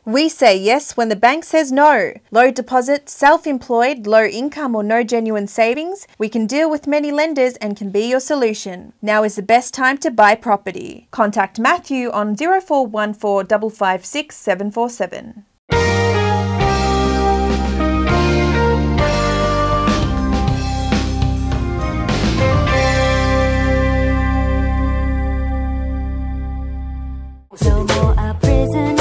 We say yes when the bank says no. Low deposit, self-employed, low income or no genuine savings? We can deal with many lenders and can be your solution. Now is the best time to buy property. Contact Matthew on 0414 556 747. No more a prisoner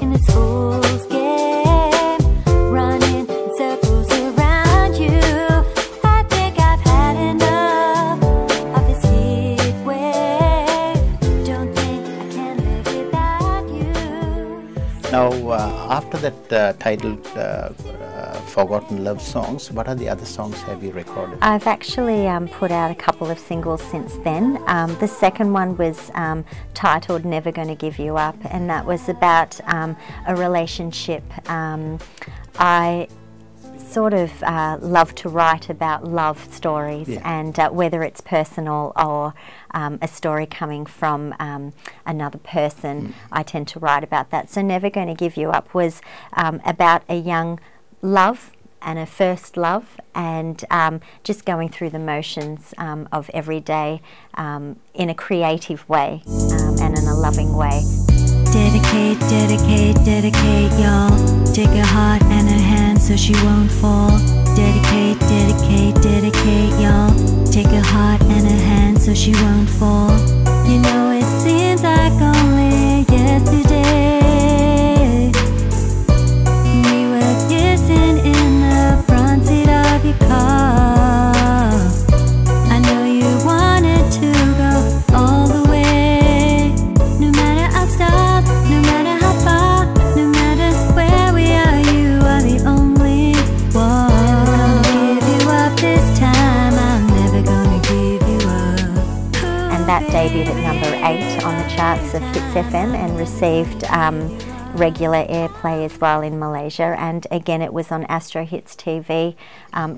in the school's game, running in circles around you. I think I've had enough of this heat wave. Don't think I can live without you. Now, after that titled Forgotten Love Songs, what are the other songs have you recorded? I've actually put out a couple of singles since then. The second one was titled Never Gonna Give You Up, and that was about a relationship. I sort of love to write about love stories, and whether it's personal or a story coming from another person, I tend to write about that. So Never Gonna Give You Up was about a young love and a first love, and just going through the motions of every day in a creative way and in a loving way. Dedicate, dedicate, dedicate, y'all. Take her heart and her hand so she won't fall. Dedicate, dedicate, dedicate, y'all. Take her heart and her hand so she won't fall. You know it seems like only yesterday we were kissing in the front seat of your car. I know you wanted to go all the way. No matter our stars, no matter how far, no matter where we are, you are the only one. Never gonna give you up this time, I'm never gonna give you up. And that debuted at number 8 on the charts of Hits FM and received regular airplay as well in Malaysia, and again it was on Astro Hits TV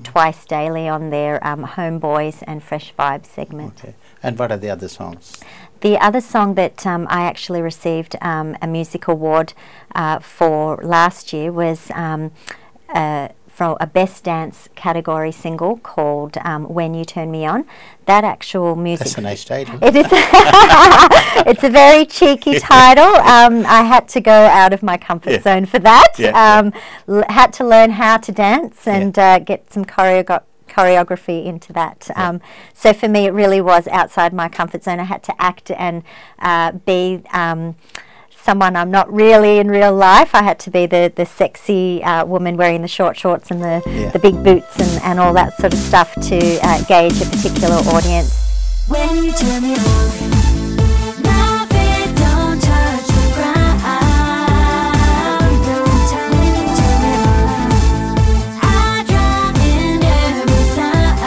twice daily on their Homeboys and Fresh Vibes segment. Okay. And what are the other songs? The other song that I actually received a music award for last year was from a Best Dance category single called When You Turn Me On. That actual music... That's a nice title. It is. It's a very cheeky title. I had to go out of my comfort zone for that. Had to learn how to dance and get some choreography into that. So for me it really was outside my comfort zone. I had to act and be someone I'm not really in real life. I had to be the sexy woman wearing the short shorts and the big boots and all that sort of stuff to gauge a particular audience. When you turn me on, my feet don't touch the ground. Don't tell me to turn me on. I drown in every sound.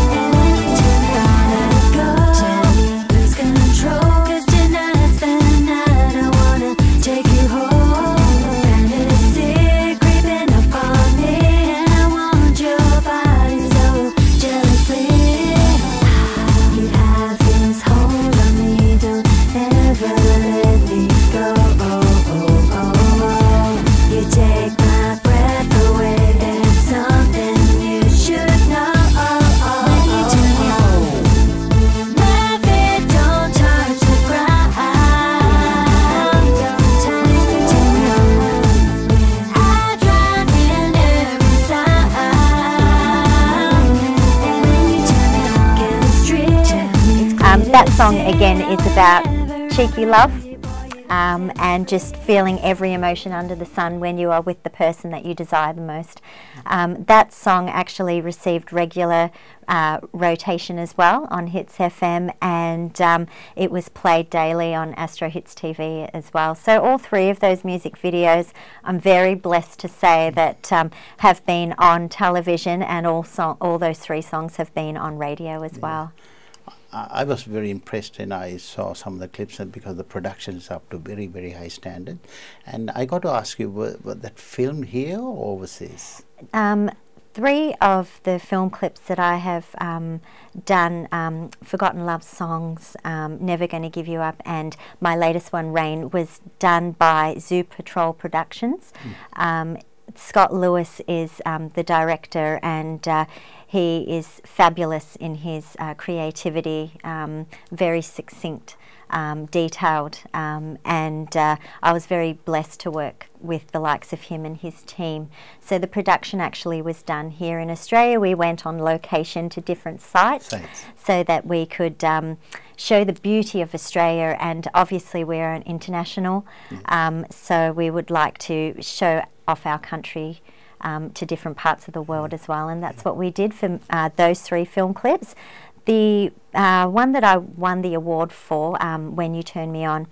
And when you turn me on, let go. Tell me lose control, 'cause tonight's the night I wanna take you home. Fantasy creeping up on me, and I want your body so jealously. You have this hold on me, don't ever let me go. You take my breath away, there's something you should know. When you turn me on, my feet don't touch the ground. Don't tell me to turn me on. I drown in every sound. And when you turn me on, chemistry. That song again is about cheeky love and just feeling every emotion under the sun when you are with the person that you desire the most. That song actually received regular rotation as well on Hits FM, and it was played daily on Astro Hits TV as well. So all three of those music videos, I'm very blessed to say that have been on television, and all those three songs have been on radio as well. I was very impressed when I saw some of the clips, and because the production is up to very, very high standard. And I got to ask you, was that filmed here or overseas? 3 of the film clips that I have done, Forgotten Love Songs, Never Gonna Give You Up, and my latest one, Rain, was done by Zoo Patrol Productions. Scott Lewis is the director, and he is fabulous in his creativity, very succinct, detailed, and I was very blessed to work with the likes of him and his team. So the production actually was done here in Australia. We went on location to different sites so that we could show the beauty of Australia, and obviously we're an international, so we would like to show off our country to different parts of the world as well, and that's what we did for those 3 film clips. The one that I won the award for, When You Turn Me On,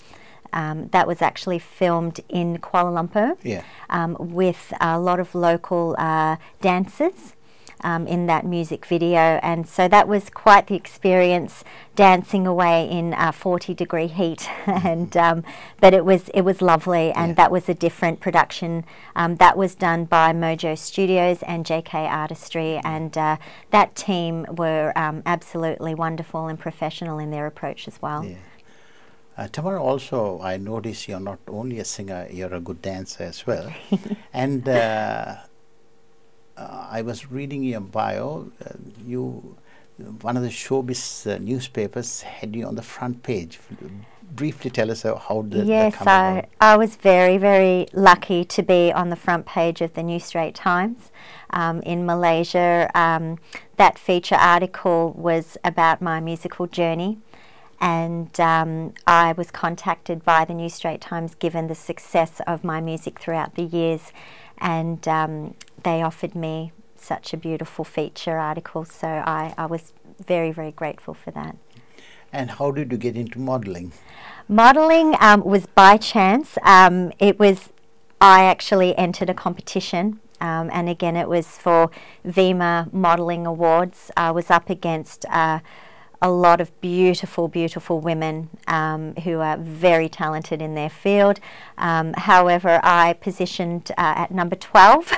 that was actually filmed in Kuala Lumpur with a lot of local dancers in that music video, and so that was quite the experience, dancing away in 40-degree heat, and but it was lovely, and that was a different production. That was done by Mojo Studios and JK Artistry, and that team were absolutely wonderful and professional in their approach as well. Tamara, also I notice you're not only a singer, you're a good dancer as well. And I was reading your bio, one of the showbiz newspapers had you on the front page. Briefly tell us how did that come about? Yes, I was very, very lucky to be on the front page of the New Straits Times in Malaysia. That feature article was about my musical journey, and I was contacted by the New Straits Times given the success of my music throughout the years, and they offered me such a beautiful feature article, so I was very, very grateful for that. And how did you get into modelling? Modelling was by chance. I actually entered a competition, and again it was for VIMA Modelling Awards. I was up against a lot of beautiful, beautiful women who are very talented in their field. However, I positioned at number 12.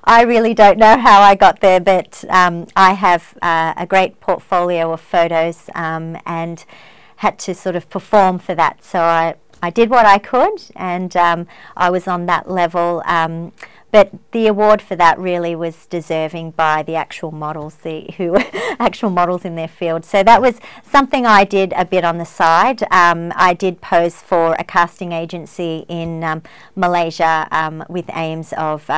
I really don't know how I got there, but I have a great portfolio of photos and had to sort of perform for that. So I did what I could, and I was on that level. But the award for that really was deserving by the actual models, who were actual models in their field. So that was something I did a bit on the side. I did pose for a casting agency in Malaysia with aims of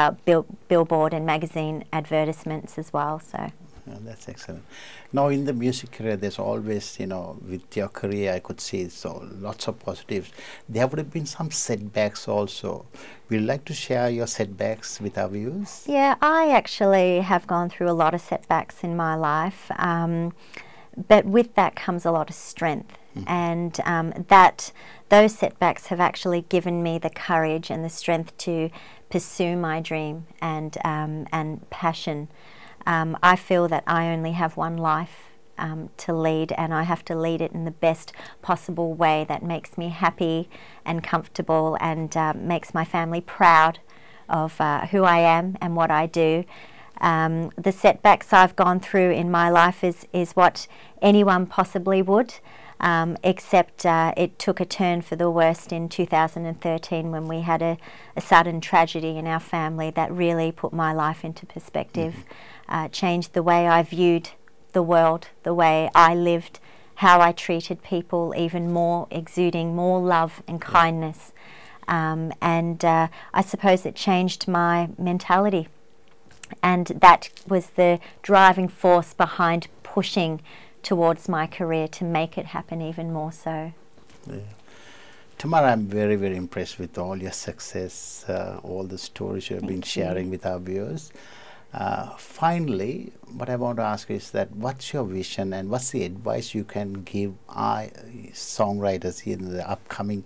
billboard and magazine advertisements as well. So. That's excellent. Now in the music career, there's always, with your career, I could see so lots of positives. There would have been some setbacks also. Would you like to share your setbacks with our viewers? Yeah, I actually have gone through a lot of setbacks in my life, but with that comes a lot of strength, and those setbacks have actually given me the courage and the strength to pursue my dream and passion. I feel that I only have one life to lead, and I have to lead it in the best possible way that makes me happy and comfortable, and makes my family proud of who I am and what I do. The setbacks I've gone through in my life is what anyone possibly would, except it took a turn for the worst in 2013 when we had a sudden tragedy in our family that really put my life into perspective. Changed the way I viewed the world, the way I lived, how I treated people, even more, exuding more love and kindness. And I suppose it changed my mentality. And that was the driving force behind pushing towards my career to make it happen even more so. Tamara, I'm very, very impressed with all your success, all the stories you've been sharing with our viewers. Finally, what I want to ask is that what's your vision and what's the advice you can give our songwriters in the upcoming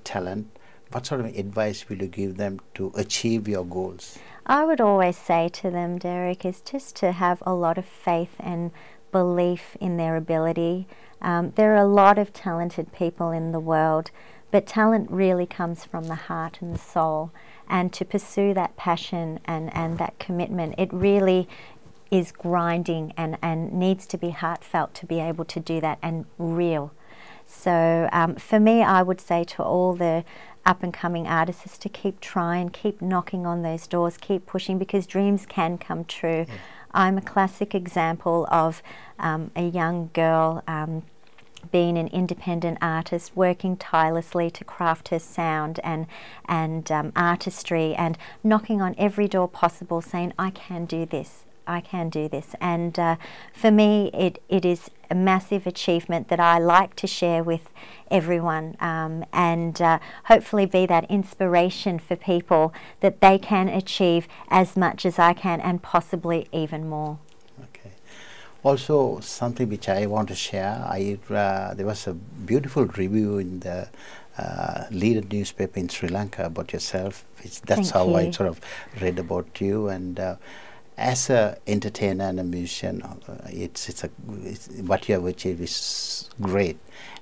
talent? What sort of advice will you give them to achieve your goals? I would always say to them, Derek, is just to have a lot of faith and belief in their ability. There are a lot of talented people in the world, but talent really comes from the heart and the soul. And to pursue that passion and that commitment, it really is grinding and needs to be heartfelt to be able to do that, and real. So for me, I would say to all the up-and-coming artists is to keep trying, keep knocking on those doors, keep pushing, because dreams can come true. Yeah. I'm a classic example of a young girl being an independent artist, working tirelessly to craft her sound and artistry, and knocking on every door possible, saying, I can do this, I can do this. And for me, it is a massive achievement that I like to share with everyone, and hopefully be that inspiration for people that they can achieve as much as I can, and possibly even more. Okay. Also, something which I want to share, there was a beautiful review in the leader newspaper in Sri Lanka about yourself. That's how I sort of read about you. And as an entertainer and a musician, what you have achieved is great.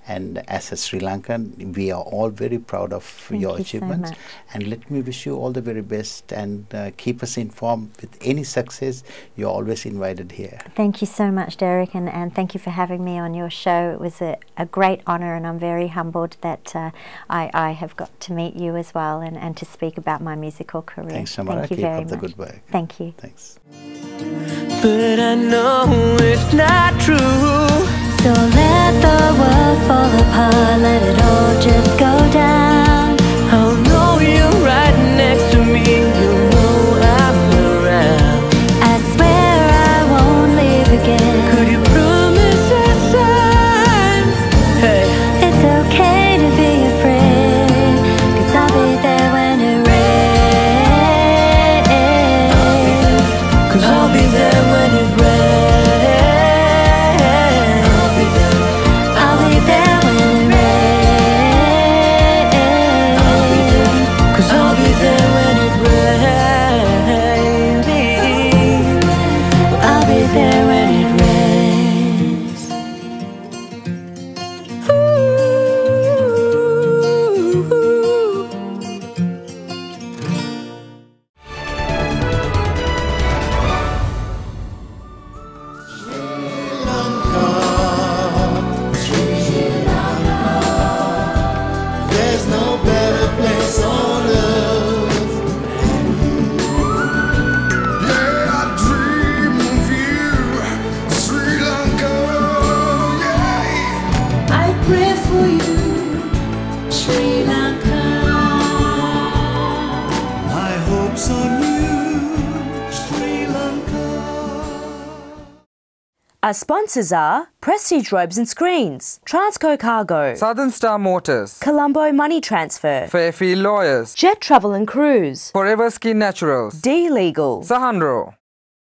And as a Sri Lankan, we are all very proud of your achievements. So much. And let me wish you all the very best, and keep us informed with any success. You're always invited here. Thank you so much, Derek, and thank you for having me on your show. It was a great honour, and I'm very humbled that I have got to meet you as well, and to speak about my musical career. Thanks, Tamara. Thank you keep very up the much. good work. Thank you. Thanks. But I know it's not true. So let the world fall apart, let it all just go down. I'll know you're right next to me, you know I'm around. I swear I won't leave again. Could you promise us time? Hey, it's okay to be afraid, 'cause I'll be there when it rains. 'cause I'll be there when it rains. Our sponsors are Prestige Robes and Screens, Transco Cargo, Southern Star Motors, Colombo Money Transfer, Fairfield Lawyers, Jet Travel and Cruise, Forever Skin Naturals, D Legal, Sahandro.